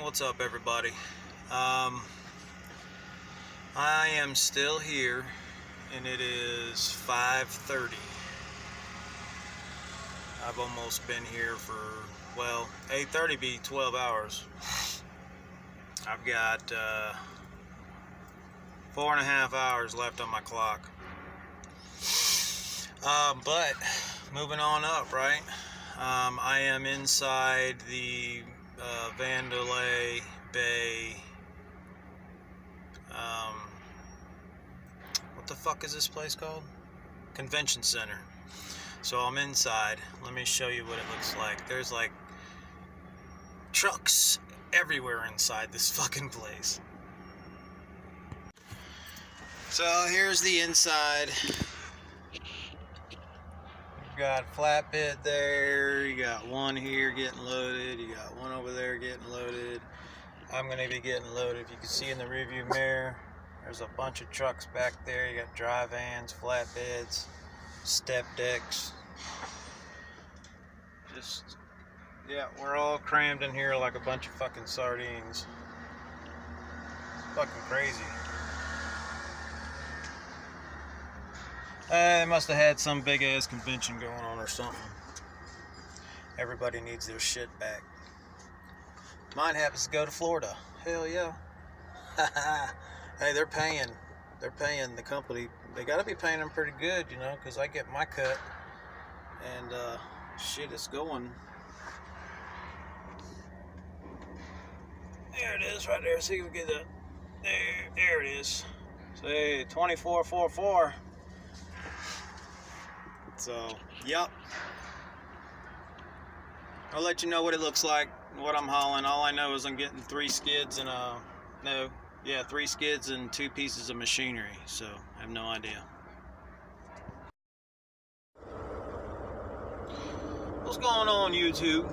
What's up, everybody? I am still here, and it is 5:30. I've almost been here for, well, 8:30 be 12 hours. I've got 4.5 hours left on my clock. But moving on up, right? I am inside the Mandalay Bay. What the fuck is this place called? Convention Center. So I'm inside. Let me show you what it looks like. There's like trucks everywhere inside this fucking place. So here's the inside. You got flatbed there, you got one here getting loaded, you got one over there getting loaded. I'm going to be getting loaded. If you can see in the rearview mirror, there's a bunch of trucks back there. You got dry vans, flatbeds, step decks. Yeah, we're all crammed in here like a bunch of fucking sardines. It's fucking crazy. They must have had some big ass convention going on or something. Everybody needs their shit back. Mine happens to go to Florida. Hell yeah. Hey, they're paying the company. They gotta be paying them pretty good, you know, because I get my cut. And shit is going. There it is right there. See if we get that. There it is. Say 2444. So, yep. I'll let you know what it looks like, what I'm hauling. All I know is I'm getting 3 skids and 3 skids and 2 pieces of machinery. So, I have no idea. What's going on, YouTube?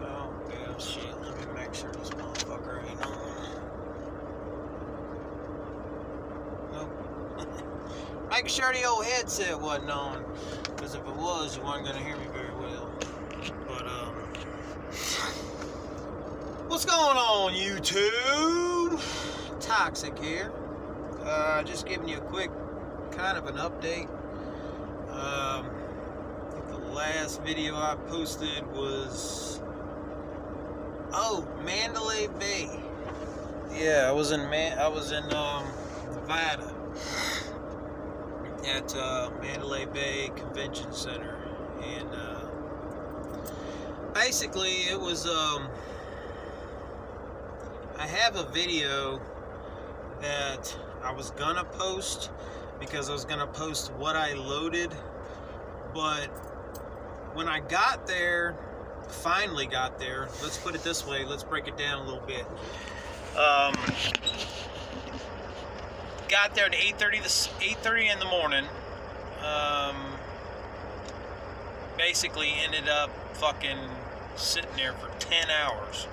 Oh, yeah, shit. Let me make sure this motherfucker ain't on. Nope. Make sure the old headset wasn't on. Because if it was, you weren't going to hear me very well. But, what's going on, YouTube? Toxic here. Just giving you a quick kind of an update. I think the last video I posted was, Mandalay Bay. Yeah, I was in Nevada. At Mandalay Bay Convention Center, and basically it was I have a video that I was gonna post because I was gonna post what I loaded, but when I got there, finally got there, let's put it this way, let's break it down a little bit. Got there at 8:30 in the morning. Basically ended up fucking sitting there for 10 hours.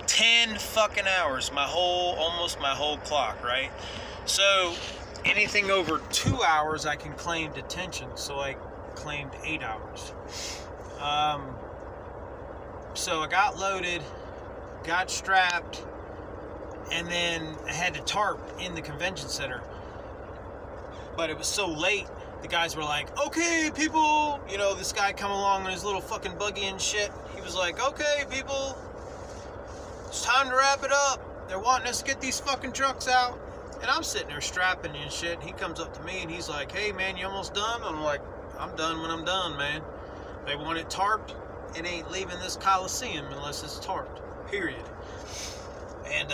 10 fucking hours. Almost my whole clock, right? So anything over 2 hours I can claim detention. So I claimed 8 hours. So I got loaded, got strapped, and then I had to tarp in the convention center. But it was so late, the guys were like, okay, people, you know, this guy come along in his little fucking buggy and shit. He was like, okay, people, it's time to wrap it up. They're wanting us to get these fucking trucks out. And I'm sitting there strapping and shit. He comes up to me and he's like, hey, man, you almost done? I'm like, I'm done when I'm done, man. They want it tarped. It ain't leaving this Coliseum unless it's tarped, period. And,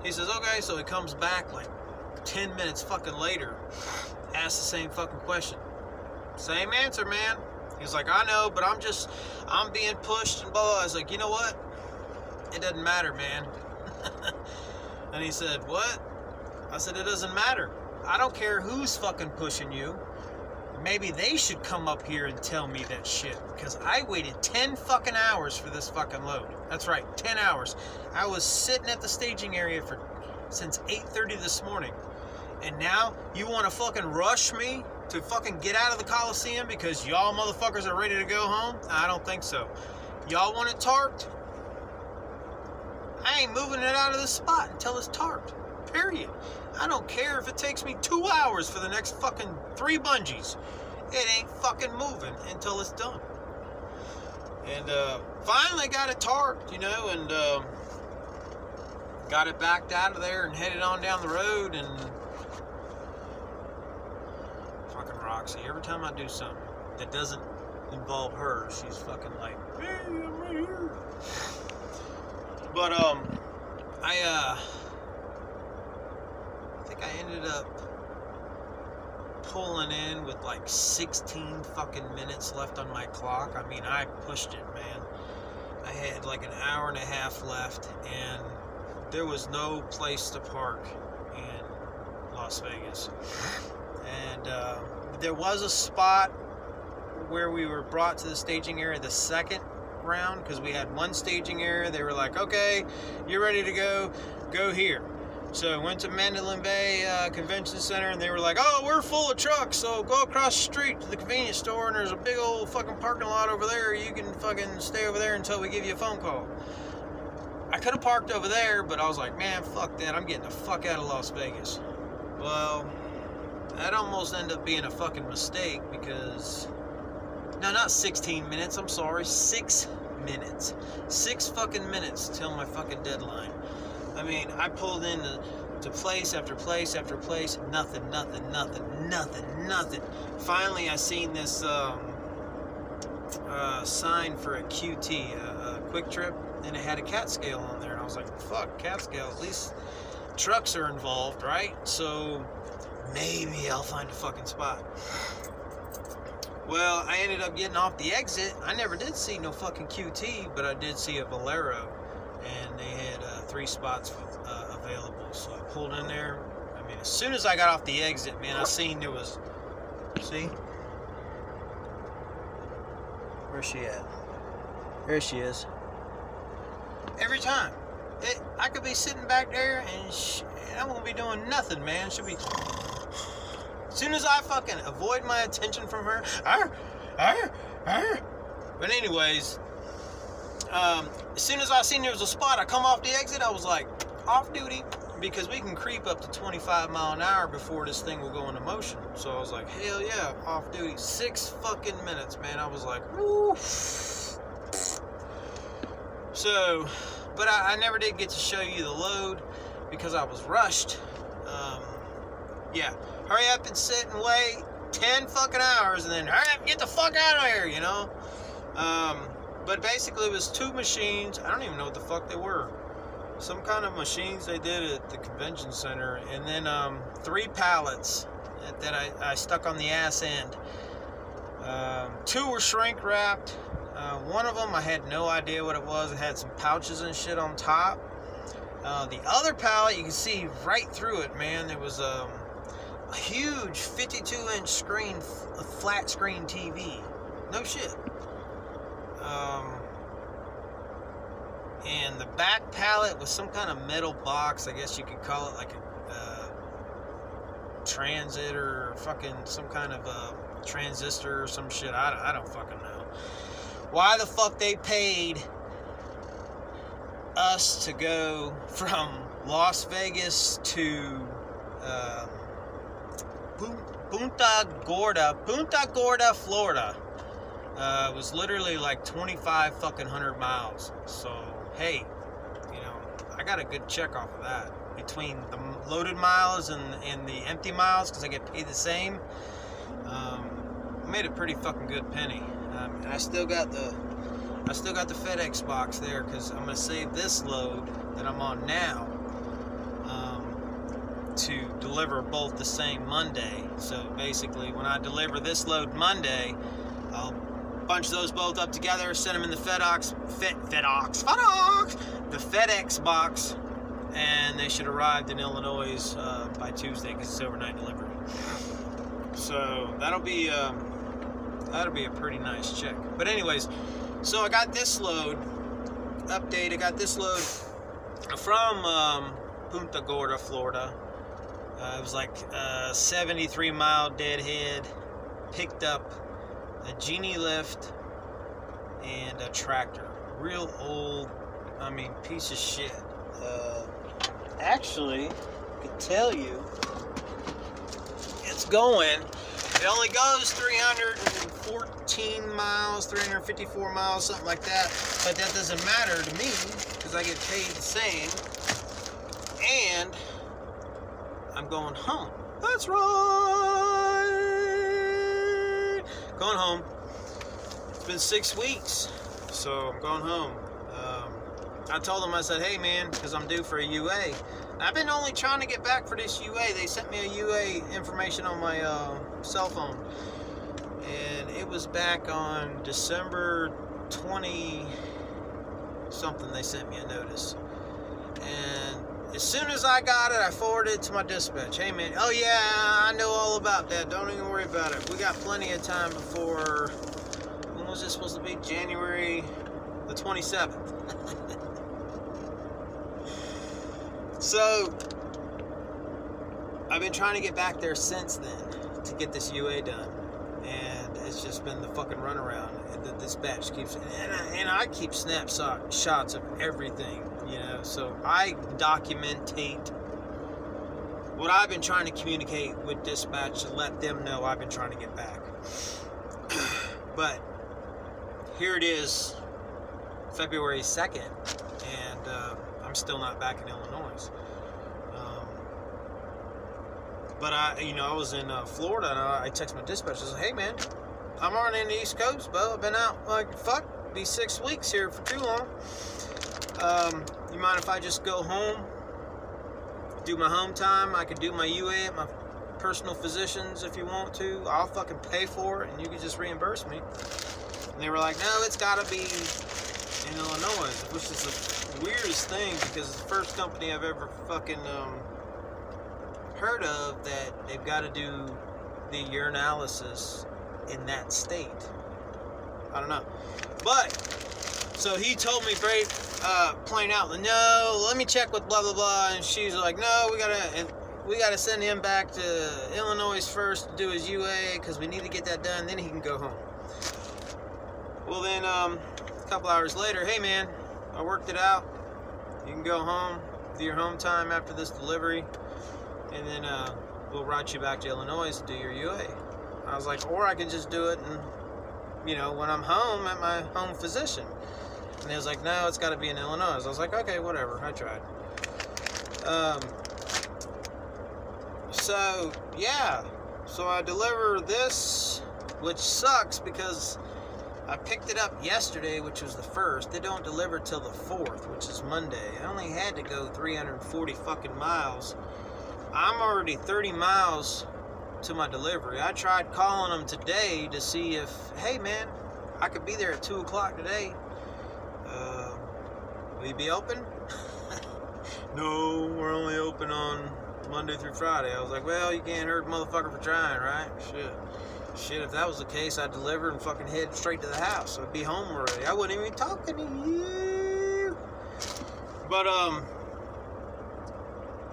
he says, okay, so he comes back like 10 minutes fucking later, asks the same fucking question. Same answer, man. He's like, I know, but I'm being pushed and blah. I was like, you know what? It doesn't matter, man. And he said, what? I said, it doesn't matter. I don't care who's fucking pushing you. Maybe they should come up here and tell me that shit. Because I waited 10 fucking hours for this fucking load. That's right, 10 hours. I was sitting at the staging area since 8:30 this morning. And now you want to fucking rush me to fucking get out of the Coliseum because y'all motherfuckers are ready to go home? I don't think so. Y'all want it tarped? I ain't moving it out of the spot until it's tarped. Period. I don't care if it takes me 2 hours for the next fucking 3 bungees. It ain't fucking moving until it's done. And finally got it tarped, and got it backed out of there and headed on down the road. And fucking Roxy, every time I do something that doesn't involve her, she's fucking like, hey, I'm right here. But I think I ended up pulling in with like 16 fucking minutes left on my clock. I mean, I pushed it, man. I had like an hour and a half left, and there was no place to park in Las Vegas. And there was a spot where we were brought to the staging area the second round, because we had one staging area. They were like, okay, you're ready to go here. So I went to Mandalay Bay Convention Center, and they were like, oh, we're full of trucks, so go across the street to the convenience store, and there's a big old fucking parking lot over there. You can fucking stay over there until we give you a phone call. I could have parked over there, but I was like, man, fuck that. I'm getting the fuck out of Las Vegas. Well, that almost ended up being a fucking mistake, because... No, not 16 minutes, I'm sorry. 6 minutes. 6 fucking minutes till my fucking deadline. I mean, I pulled into place after place after place. Nothing. Finally, I seen this sign for a QT, a Quick Trip, and it had a CAT scale on there. And I was like, fuck, CAT scale. At least trucks are involved, right? So maybe I'll find a fucking spot. Well, I ended up getting off the exit. I never did see no fucking QT, but I did see a Valero, and they had 3 spots available. So I pulled in there. I mean, as soon as I got off the exit, man, I seen there was... See? Where's she at? There she is. Every time. I could be sitting back there, and I won't be doing nothing, man. She'll be... As soon as I fucking avoid my attention from her, But anyways, as soon as I seen there was a spot, I come off the exit, I was like, off duty, because we can creep up to 25 mile an hour before this thing will go into motion. So I was like, hell yeah, off duty. 6 fucking minutes, man. I was like, woo. So, but I never did get to show you the load because I was rushed. Yeah, hurry up and sit and wait 10 fucking hours, and then hurry up and get the fuck out of here, But basically it was 2 machines. I don't even know what the fuck they were. Some kind of machines they did at the convention center, and then 3 pallets that I stuck on the ass end. 2 were shrink wrapped. One of them I had no idea what it was. It had some pouches and shit on top. The other pallet, you can see right through it, man. There was a huge 52-inch screen, a flat screen TV. No shit. And the back pallet was some kind of metal box. I guess you could call it like a transit or fucking some kind of a transistor or some shit. I don't fucking know. Why the fuck they paid us to go from Las Vegas to Punta Gorda, Florida. It was literally like 25 fucking 100 miles. So, hey, I got a good check off of that. Between the loaded miles and the empty miles, because I get paid the same, I made a pretty fucking good penny. And I still got the FedEx box there, because I'm gonna save this load that I'm on now to deliver both the same Monday. So basically, when I deliver this load Monday, I'll bunch those both up together, send them in the FedEx box, and they should arrive in Illinois by Tuesday, because it's overnight delivery. So that'll be a pretty nice check. But anyways, so I got this load update. I got this load from Punta Gorda, Florida. It was like a 73-mile deadhead. Picked up a Genie lift and a tractor. Real old, piece of shit. Actually, I could tell you, it's going. It only goes 314 miles, 354 miles, something like that. But that doesn't matter to me because I get paid the same. And I'm going home. That's right. Going home. It's been 6 weeks, so I'm going home. I told them, I said, hey man, because I'm due for a UA. I've been only trying to get back for this UA. They sent me a UA information on my cell phone. And it was back on December 20 something. They sent me a notice. And as soon as I got it, I forwarded it to my dispatch. Hey man, oh yeah, I know all about that. Don't even worry about it. We got plenty of time before, when was this supposed to be? January the 27th. So, I've been trying to get back there since then to get this UA done. And it's just been the fucking runaround. The dispatch keeps, and I keep snapshots of everything, you know. So I documentate what I've been trying to communicate with dispatch to let them know I've been trying to get back. But here it is, February 2nd, and I'm still not back in Illinois. But I was in Florida, and I texted my dispatcher. I said, hey man, I'm already in the East Coast, but I've been out like fuck these 6 weeks here for too long. You mind if I just go home, do my home time? I could do my UA at my personal physician's if you want to. I'll fucking pay for it, and you can just reimburse me. And they were like, no, it's gotta be in Illinois, which is the weirdest thing because it's the first company I've ever fucking heard of that they've got to do the urinalysis in that state. I don't know. But, so he told me very plain out, no, let me check with blah, blah, blah. And she's like, no, we gotta send him back to Illinois first to do his UA because we need to get that done, then he can go home. Well, then, a couple hours later, hey man, I worked it out. You can go home, do your home time after this delivery, and then we'll route you back to Illinois to do your UA. I was like, or I can just do it and, when I'm home at my home physician. And he was like, no, it's got to be in Illinois. I was like, okay, whatever. I tried. So, yeah. So I deliver this, which sucks because I picked it up yesterday, which was the 1st. They don't deliver till the 4th, which is Monday. I only had to go 340 fucking miles. I'm already 30 miles to my delivery. I tried calling them today to see if, hey man, I could be there at 2 o'clock today. Will you be open? No, we're only open on Monday through Friday. I was like, well, you can't hurt a motherfucker for trying, right? Shit, if that was the case, I'd deliver and fucking head straight to the house. I'd be home already. I wouldn't even be talking to you. But,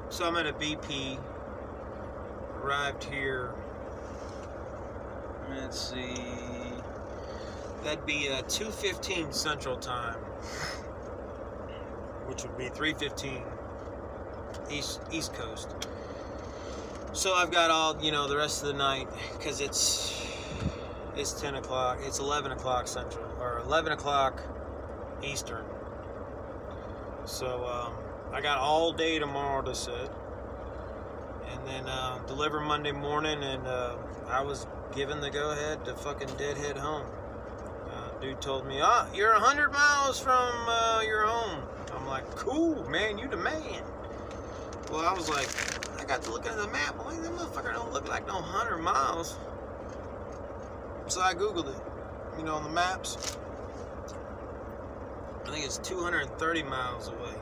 so I'm at a BP. Arrived here. Let's see. That'd be 2:15 Central Time, which would be 3:15 East Coast. So I've got all, the rest of the night, because it's 10 o'clock, it's 11 o'clock Central, or 11 o'clock Eastern. So I got all day tomorrow to sit, and then deliver Monday morning, and I was given the go-ahead to fucking deadhead home. Dude told me, you're 100 miles from your home. I'm like, cool, man, you the man. Well, I was like, I got to looking at the map. I'm like, that motherfucker don't look like no 100 miles. So I Googled it, on the maps. I think it's 230 miles away.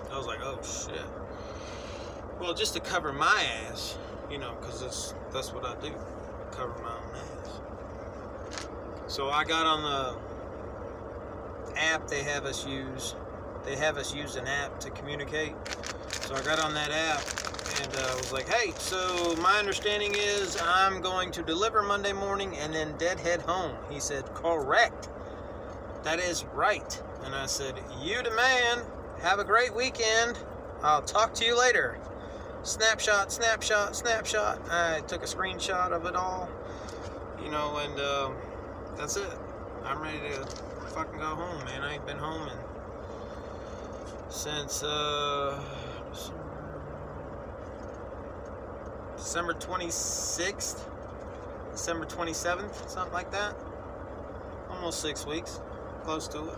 I was like, oh shit. Well, just to cover my ass, because that's what I do, cover my own ass. So I got on the app they have us use. They have us use an app to communicate. So I got on that app and was like, hey, so my understanding is I'm going to deliver Monday morning and then deadhead home. He said, correct. That is right. And I said, you the man. have a great weekend. I'll talk to you later. Snapshot, snapshot, snapshot. I took a screenshot of it all, you know, and that's it. I'm ready to fucking go home, man. I ain't been home since December 26th, December 27th, something like that. Almost 6 weeks, close to it.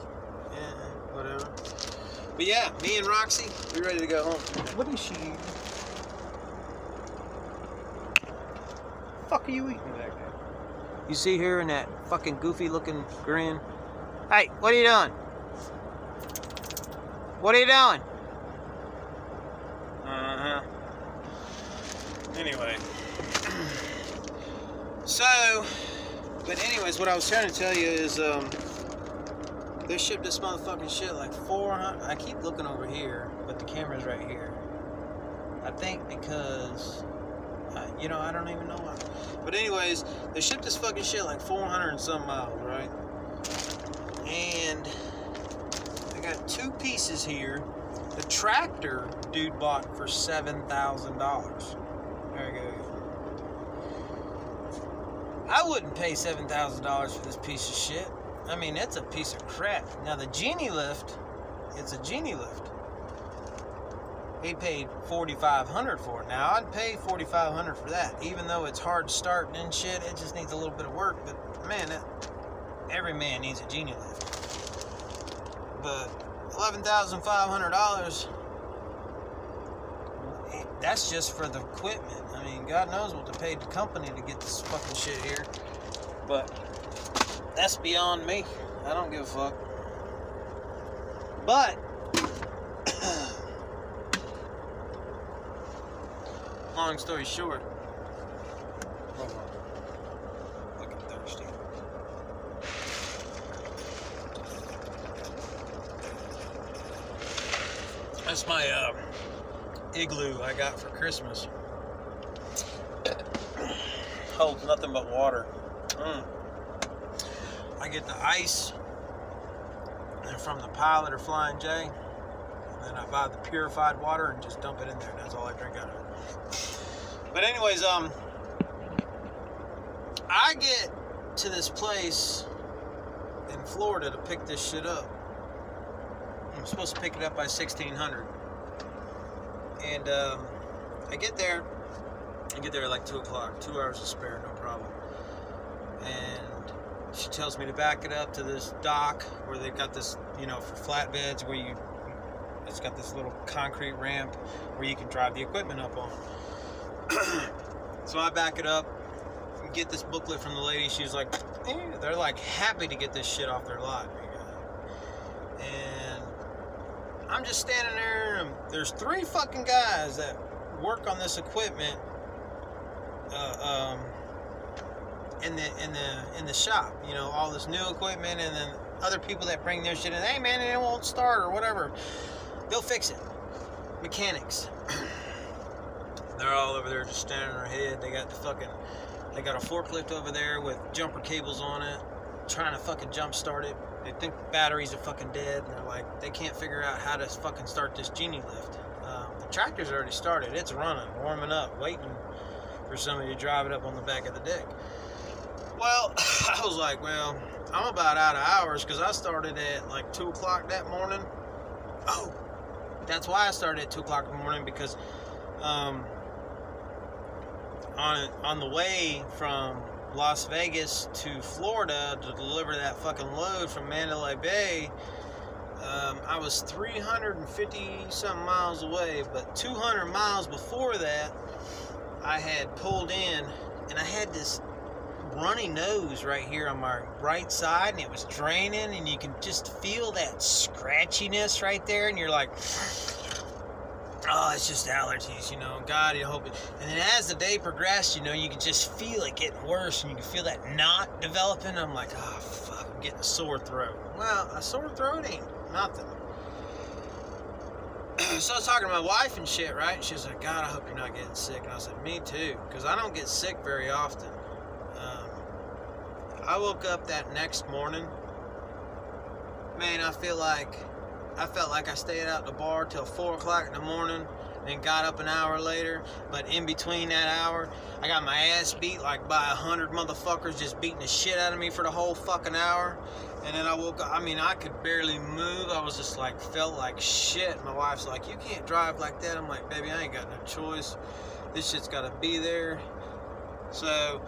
Yeah, whatever. But yeah, me and Roxy, we ready to go home. What is she eating? Fuck are you eating back there? You see her in that fucking goofy looking grin? Hey, what are you doing? What are you doing? Uh-huh. Anyway. So, but anyways, what I was trying to tell you is, they shipped this motherfucking shit like 400. I keep looking over here, but the camera's right here. I think because, you know, I don't even know why. But anyways, they shipped this fucking shit like 400 and some miles, right? And I got 2 pieces here. The tractor dude bought for $7,000. There you go. I wouldn't pay $7,000 for this piece of shit. I mean, that's a piece of crap. Now, the Genie Lift, it's a Genie Lift. He paid $4,500 for it. Now, I'd pay $4,500 for that, even though it's hard starting and shit. It just needs a little bit of work. But, man, every man needs a Genie Lift. But $11,500, that's just for the equipment. I mean, God knows what they paid the company to get this fucking shit here. But that's beyond me. I don't give a fuck. But long story short, hold on. Looking thirsty. That's my igloo I got for Christmas. Holds nothing but water. I get the ice and from the Pilot or Flying J, and then I buy the purified water and just dump it in there. That's all I drink out of it. But anyways, I get to this place in Florida to pick this shit up. I'm supposed to pick it up by 1600. And I get there at like 2 o'clock, 2 hours to spare, no problem. And she tells me to back it up to this dock where they've got this, you know, for flatbeds where it's got this little concrete ramp where you can drive the equipment up on. So I back it up and get this booklet from the lady. She's like, they're like happy to get this shit off their lot. And I'm just standing there, and there's 3 fucking guys that work on this equipment in the shop. You know, all this new equipment, and then other people that bring their shit in. Hey man, it won't start or whatever. They'll fix it. Mechanics. They're all over there just standing their head. They got a forklift over there with jumper cables on it, trying to fucking jump start it. They think batteries are fucking dead, and they're like, they can't figure out how to fucking start this Genie Lift. The tractor's already started. It's running, warming up, waiting for somebody to drive it up on the back of the deck. Well, I was like, well, I'm about out of hours because I started at like 2 o'clock that morning. Oh, that's why I started at 2 o'clock in the morning, because on the way from Las Vegas to Florida to deliver that fucking load from Mandalay Bay, I was 350 something miles away, but 200 miles before that I had pulled in, and I had this runny nose right here on my right side, and it was draining, and you can just feel that scratchiness right there, and you're like, oh, it's just allergies, you know. God, you hope it. And then as the day progressed, you know, you could just feel it getting worse, and you can feel that knot developing. I'm like, oh, fuck, I'm getting a sore throat. Well, a sore throat ain't nothing. So I was talking to my wife and shit, right? And she was like, God, I hope you're not getting sick. And I said, me too, because I don't get sick very often. I woke up that next morning, man, I feel like I felt like I stayed out the bar till 4 o'clock in the morning and got up an hour later. But in between that hour, I got my ass beat like by 100 motherfuckers just beating the shit out of me for the whole fucking hour. And then I woke up, I mean, I could barely move. I was just like, felt like shit. My wife's like, you can't drive like that. I'm like, baby, I ain't got no choice. This shit's gotta be there. So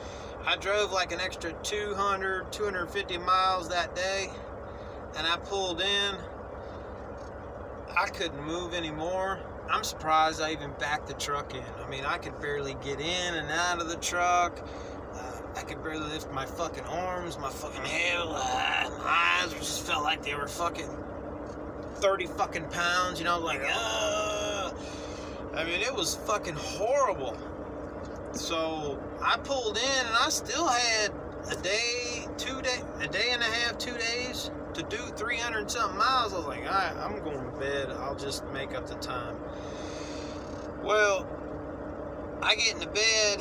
I drove like an extra 250 miles that day. And I pulled in. I couldn't move anymore. I'm surprised I even backed the truck in. I mean, I could barely get in and out of the truck. I could barely lift my fucking arms, my fucking head. My eyes just felt like they were fucking 30 fucking pounds, you know, like, I mean, it was fucking horrible. So I pulled in and I still had a day and a half, 2 days to do 300 and something miles. I was like, all right, I'm going to bed. I'll just make up the time. Well, I get into bed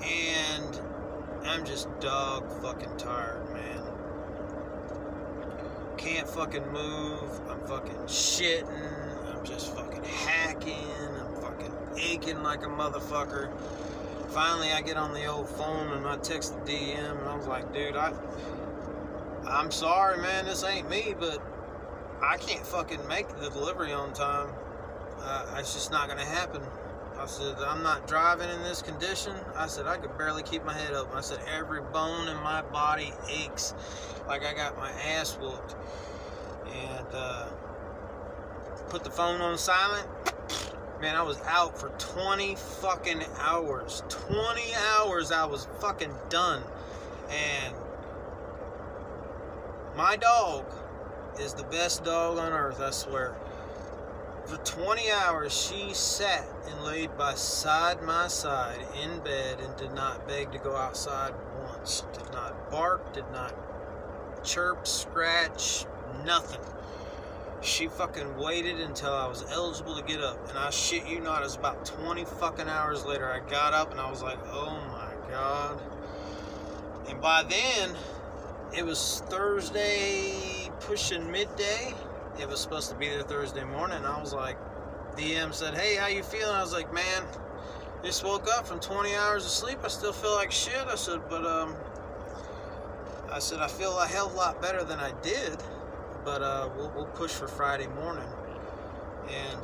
and I'm just dog fucking tired, man. Can't fucking move. I'm fucking shitting. I'm just fucking hacking. I'm fucking aching like a motherfucker. Finally, I get on the old phone and I text the DM and I was like, dude, I'm sorry, man, this ain't me, but I can't fucking make the delivery on time. It's just not gonna happen. I said, I'm not driving in this condition. I said, I could barely keep my head up. I said, every bone in my body aches like I got my ass whooped. And put the phone on silent. Man, I was out for 20 fucking hours. 20 hours I was fucking done. And my dog is the best dog on earth, I swear. For 20 hours, she sat and laid beside my side in bed and did not beg to go outside once. Did not bark, did not chirp, scratch, nothing. She fucking waited until I was eligible to get up. And I shit you not, it was about 20 fucking hours later. I got up and I was like, oh my God. And by then, it was Thursday, pushing midday. It was supposed to be there Thursday morning. I was like, DM said, hey, how you feeling? I was like, man, just woke up from 20 hours of sleep. I still feel like shit. I said, but, I feel a hell of a lot better than I did. But, we'll push for Friday morning. And,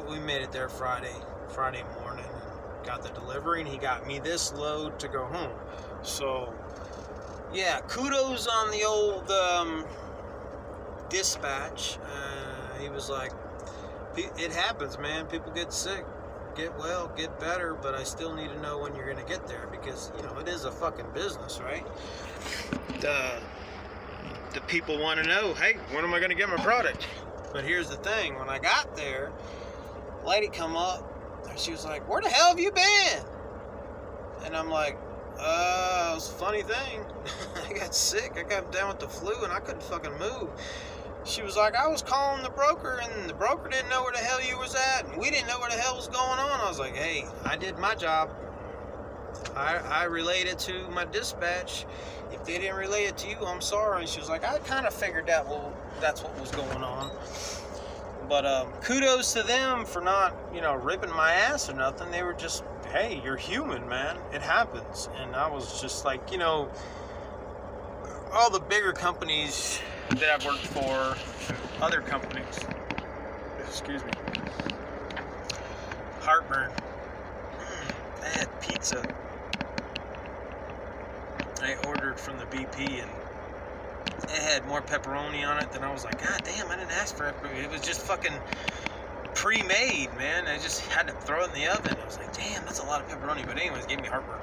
we made it there Friday morning and got the delivery. And he got me this load to go home. So, yeah, kudos on the old, dispatch. He was like, it happens, man. People get sick, get well, get better, but I still need to know when you're gonna get there because, you know, it is a fucking business, right? The people want to know, hey, when am I gonna get my product? But here's the thing, when I got there, a lady come up and she was like, where the hell have you been? And I'm like, it was a funny thing. I got sick. I got down with the flu and I couldn't fucking move. She was like, I was calling the broker and the broker didn't know where the hell you was at and we didn't know where the hell was going on. I was like, hey, I did my job. I relayed it to my dispatch. If they didn't relay it to you, I'm sorry. And she was like, I kind of figured out, well, that's what was going on. But kudos to them for not, you know, ripping my ass or nothing. They were just, hey, you're human, man. It happens. And I was just like, you know, all the bigger companies that I've worked for, other companies, excuse me, heartburn. I had pizza. I ordered from the BP and it had more pepperoni on it than I was like, God damn, I didn't ask for it. It was just fucking pre-made, man. I just had to throw it in the oven. I was like, damn, that's a lot of pepperoni. But anyways, it gave me heartburn.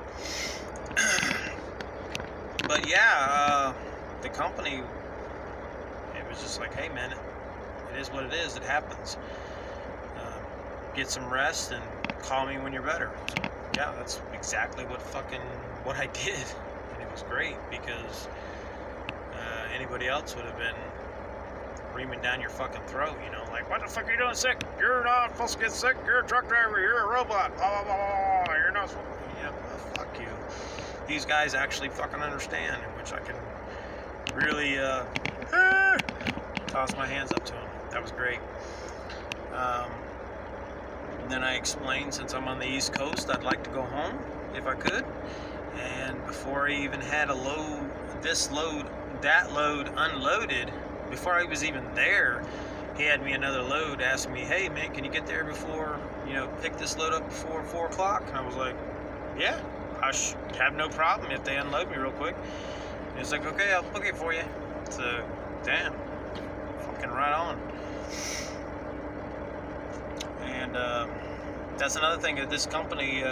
But yeah, the company, it was just like, hey man, it is what it is. It happens. Get some rest and call me when you're better. So, yeah, that's exactly what I did. And it was great because anybody else would have been reaming down your fucking throat, you know, like, what the fuck are you doing sick? You're not supposed to get sick. You're a truck driver. You're a robot. Blah, blah, blah, blah. You're not supposed to. Yeah, well, fuck you. These guys actually fucking understand, in which I can really toss my hands up to them. That was great. Then I explained, since I'm on the East Coast, I'd like to go home if I could. And before I even had a load, that load unloaded, before I was even there, he had me another load, asked me, hey man, can you get there before, pick this load up before 4 o'clock? And I was like, yeah, I have no problem if they unload me real quick. And he's like, okay, I'll book it for you. So, damn, fucking right on. And that's another thing of this company.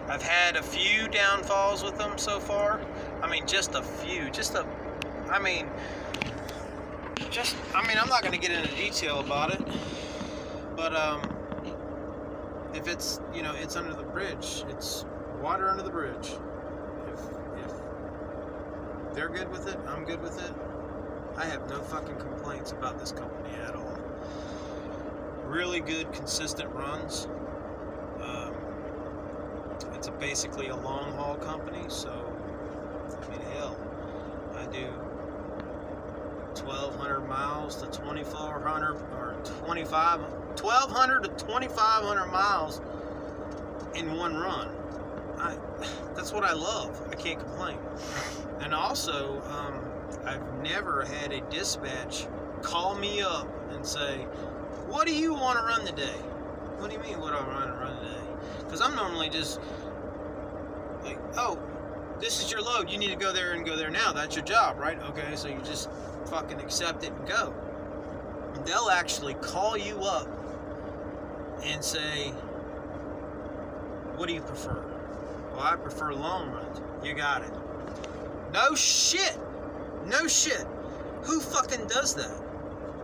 I've had a few downfalls with them so far. I mean, just a few. I'm not going to get into detail about it. But if it's, it's under the bridge, it's water under the bridge. If they're good with it, I'm good with it. I have no fucking complaints about this company at all. Really good, consistent runs. It's basically a long haul company, so hell, I do 1,200 miles to 2,400 or 1,200 to 2,500 miles in one run. That's what I love. I can't complain. And also, I've never had a dispatch call me up and say, what do you want to run today? What do you mean, what do I want to run today? Because I'm normally just like, oh, this is your load. You need to go there and go there now. That's your job, right? Okay, so you just fucking accept it and go. They'll actually call you up and say, what do you prefer? Well, I prefer long runs. You got it. No shit. No shit. Who fucking does that?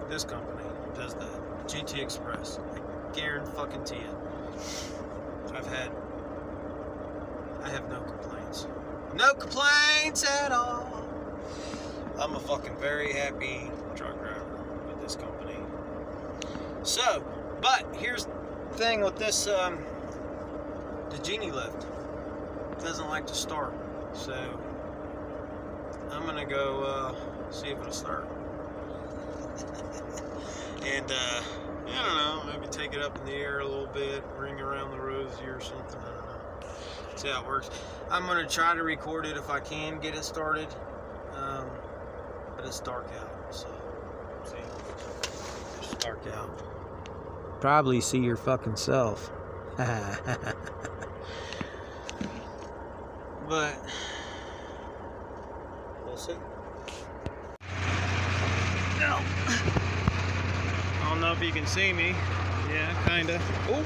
This company does that. GT Express. I guarantee it. I have no complaints. No complaints at all. I'm a fucking very happy truck driver with this company. So, but here's the thing with this, the Genie lift doesn't like to start. So, I'm gonna go see if it'll start. And, I don't know, maybe take it up in the air a little bit, ring around the rosy or something, I don't know. See how it works. I'm going to try to record it if I can get it started, but it's dark out, so, see, it's dark out. Probably see your fucking self. But, we'll see. No. I don't know if you can see me. Yeah, kinda. Oh,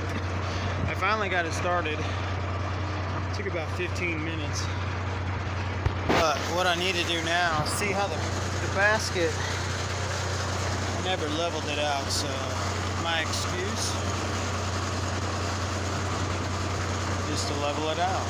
I finally got it started. It took about 15 minutes. But what I need to do now, see how the basket, I never leveled it out, so my excuse is to level it out.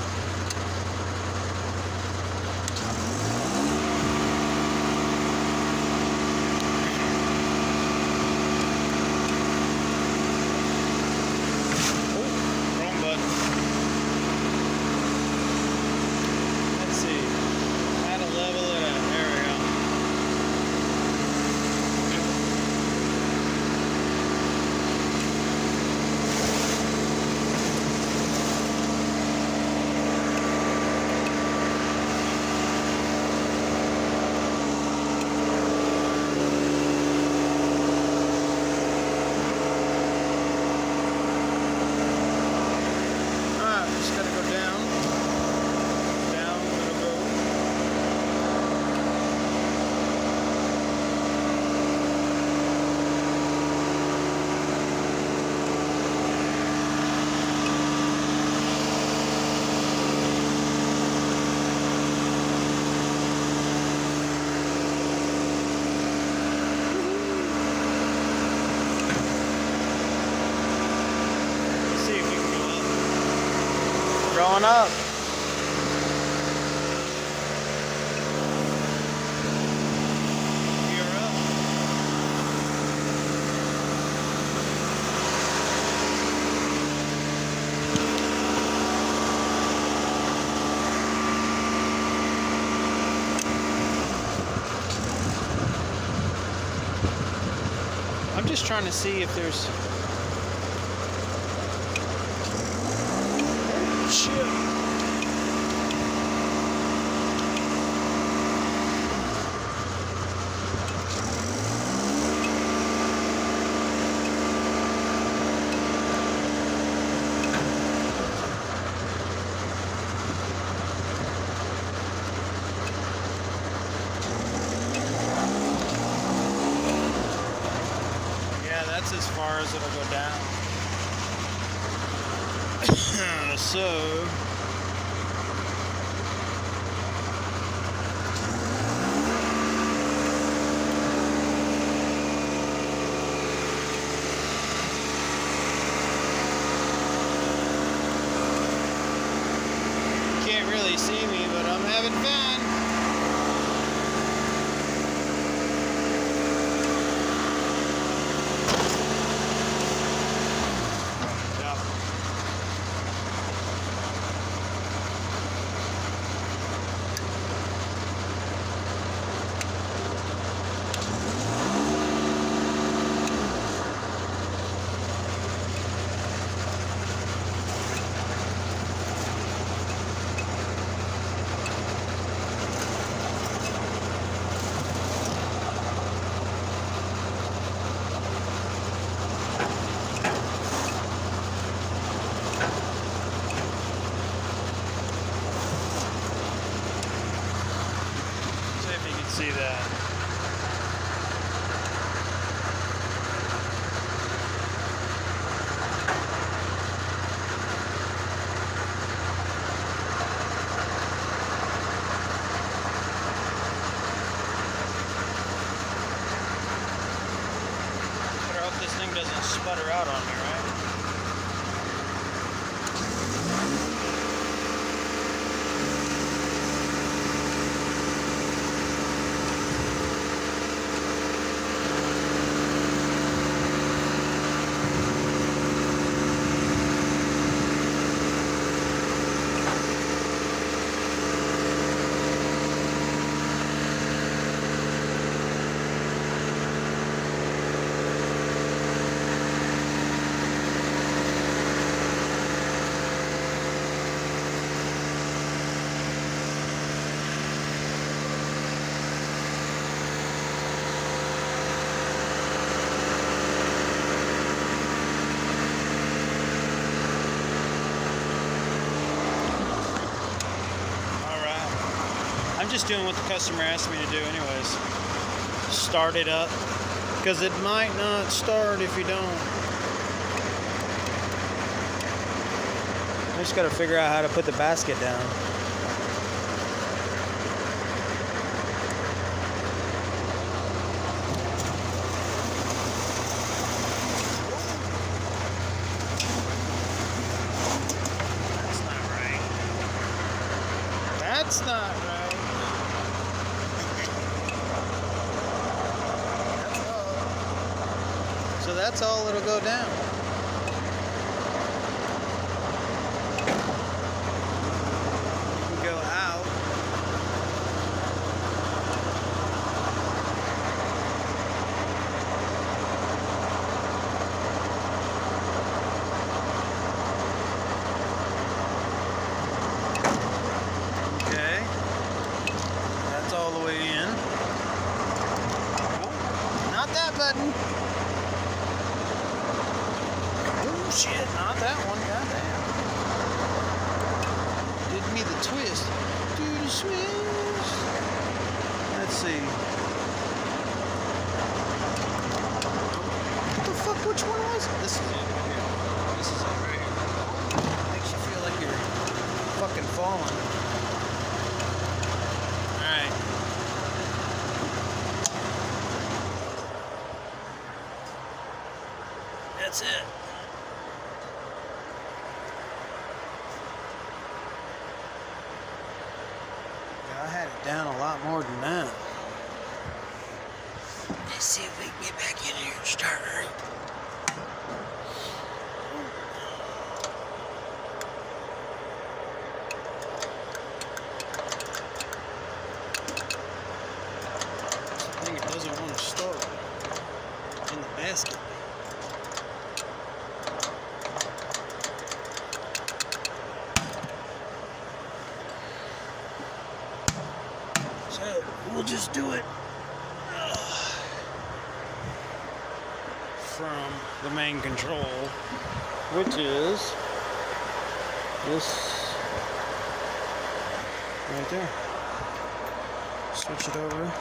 Growing up. I'm just trying to see if there's... Shit. That's as far as it'll go down. So you can't really see me, but I'm having fun. See that. Better hope this thing doesn't sputter out on me, right? I'm just doing what the customer asked me to do anyways. Start it up, because it might not start if you don't. I just got to figure out how to put the basket down. That's not right. So that's all it'll go down. You can go out. Okay. That's all the way in. Not that button. Shit, not that one, goddamn. Did me the twist. Do the twist. Let's see. What the fuck, which one was it? This is it right here. This is it right here. Makes you feel like you're fucking falling. Alright. That's it. I had it down a lot more than that. Let's see if we can get back in here and start her. I think it doesn't want to start in the back. gasket. So we'll just do it from the main control, which is this right there. Switch it over.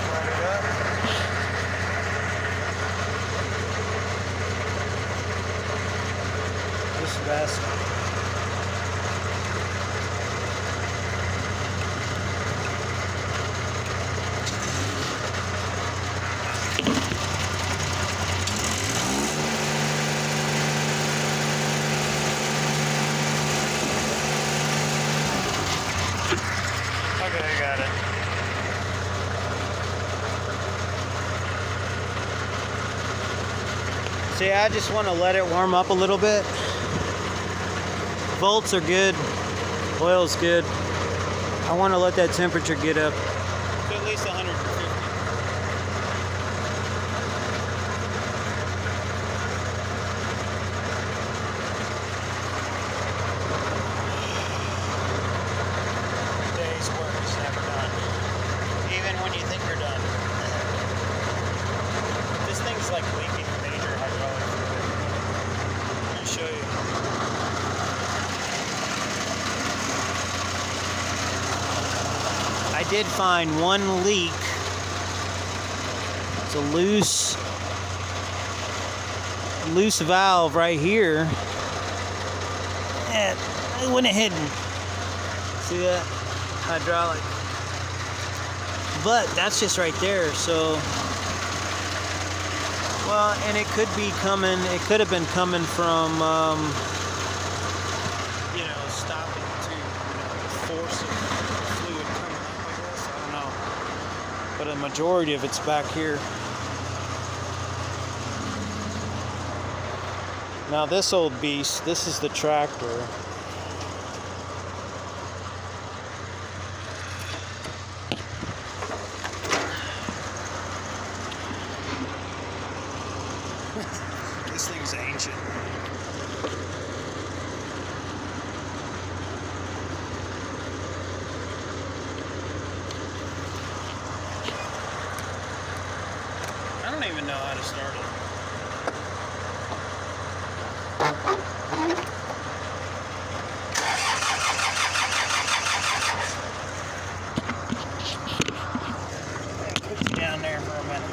Start it up. This vest. Okay, I got it. See, I just want to let it warm up a little bit. Volts are good, oil's good. I want to let that temperature get up to at least 150. Day's work is never done, even when you think you're done. This thing's like leaking major hydraulic fluid. Let me show you. I did find one leak. It's a loose valve right here. And it went hidden. See that? Hydraulic. But that's just right there, so well, and it could be coming, it could have been coming from you know, stopping to force of fluid coming up, I guess. I don't know. But a majority of it's back here. Now this old beast, this is the tractor. This thing's ancient. I don't even know how to start it. Put you down there for a minute.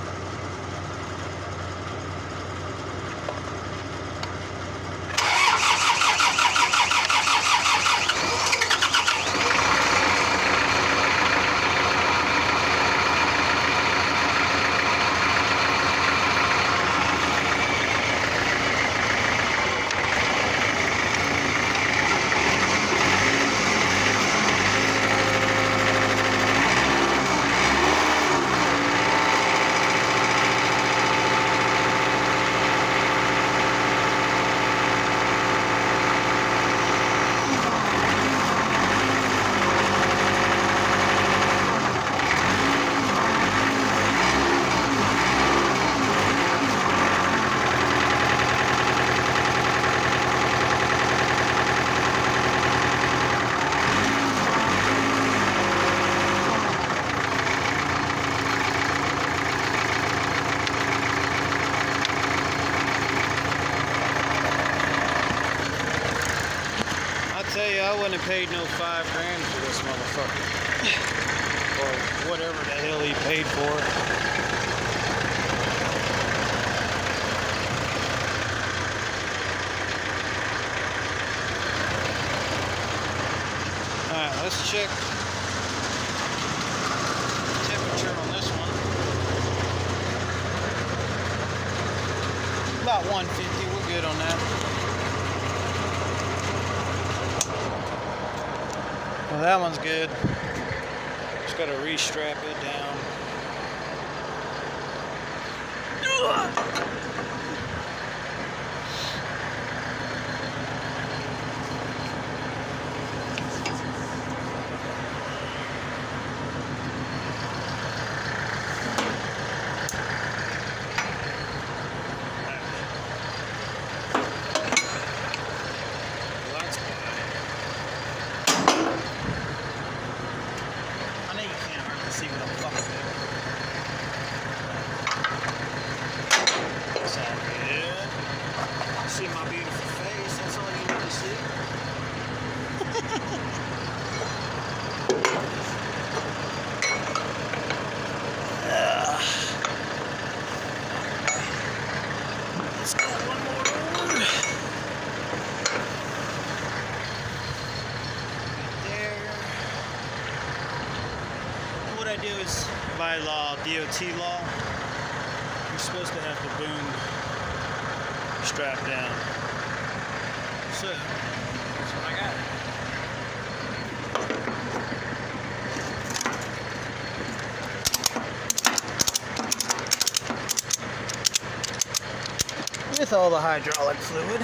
I wouldn't have paid no $5 grand for this motherfucker. Or whatever the hell he paid for it. Alright, let's check temperature on this one. About 150, we're good on that. Well, that one's good. Just got to restrap it down. see what I'm fucking doing. Sound good. See my beautiful face, that's all you need to see. Let's go one more over. Right there. What I do is, by law, DOT law, you're supposed to have the boom strapped down. So, that's what I got. With all the hydraulic fluid.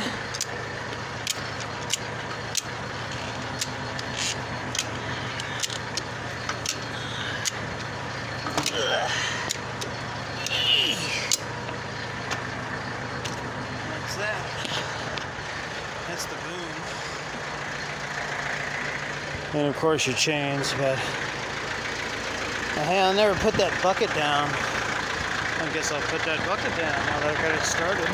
That's that. That's the boom. And of course your chains, but hey, I'll never put that bucket down. I guess I'll put that bucket down now that I got it started.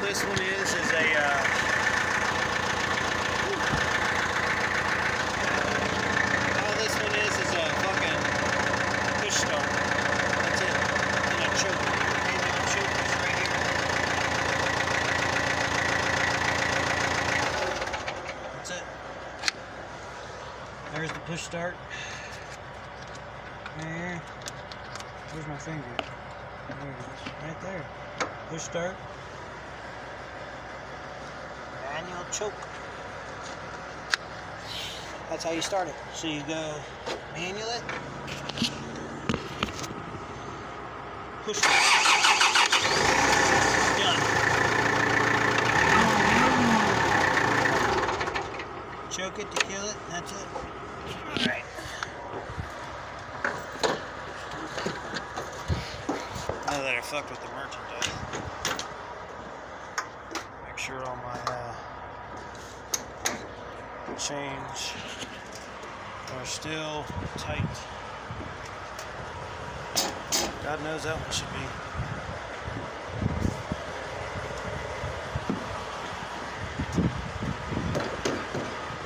This one is a all this one is a fucking push start. That's it. And a choke. And a choke is right here. That's it. There's the push start. There. Where's my finger? There it is. Right there. Push start. Manual choke. That's how you start it. So you go manual it, push it, done. Choke it to kill it, that's it. Alright. Now that I fucked with the merchandise, make sure all my chains are still tight. God knows that one should be.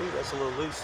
Ooh, that's a little loose.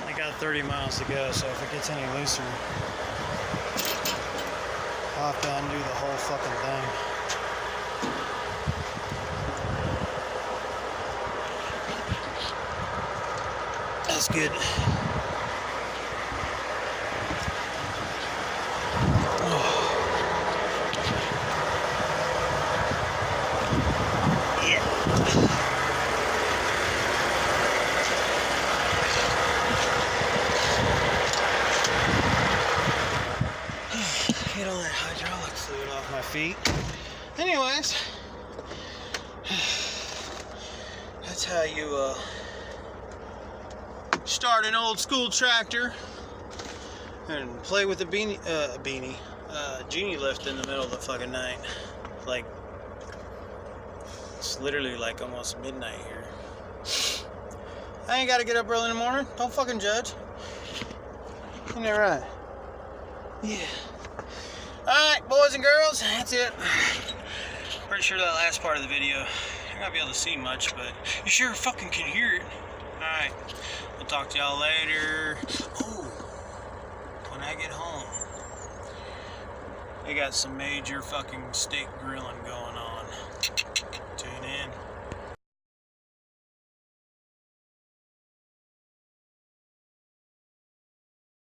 I got 30 miles to go, so if it gets any looser, I'll have to undo the whole fucking thing. That's good. Get all that hydraulic fluid off my feet. Anyways, that's how you start an old school tractor and play with a genie lift in the middle of the fucking night. Like, it's literally like almost midnight here. I ain't gotta get up early in the morning. Don't fucking judge. Isn't that right? Yeah. Alright, boys and girls, that's it. Pretty sure that last part of the video, I'm not gonna be able to see much, but you sure fucking can hear it. Alright, we'll talk to y'all later. Oh, when I get home, they got some major fucking steak grilling going.